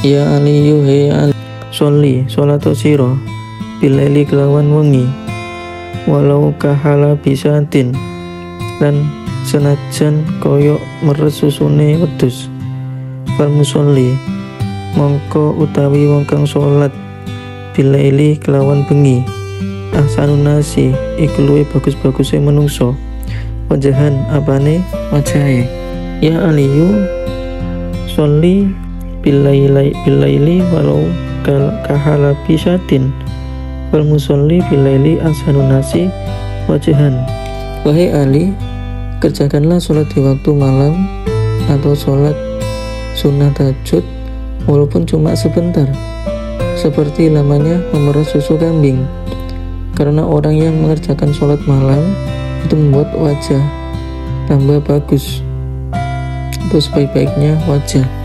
Ya aliyu he ali sholli sholatu siro bilaili kelawan wengi walau kahala bisatin lan senajan koyok meres susune wedhus. Fal musolli mongko utawi wong kang salat bilaili kelawan bengi ahsanun nasi iku luwih bagus-baguse menungso wajahan apane wajahe. Ya aliyu sholli bilaili walau kahala bisatin wal musolli bilaili ahsanun nasi wajahan. Wahai Ali, kerjakanlah sholat di waktu malam atau sholat sunnah tahajud walaupun cuma sebentar, seperti lamanya memeras susu kambing, karena orang yang mengerjakan sholat malam itu membuat wajah tambah bagus atau sebaik-baiknya wajah.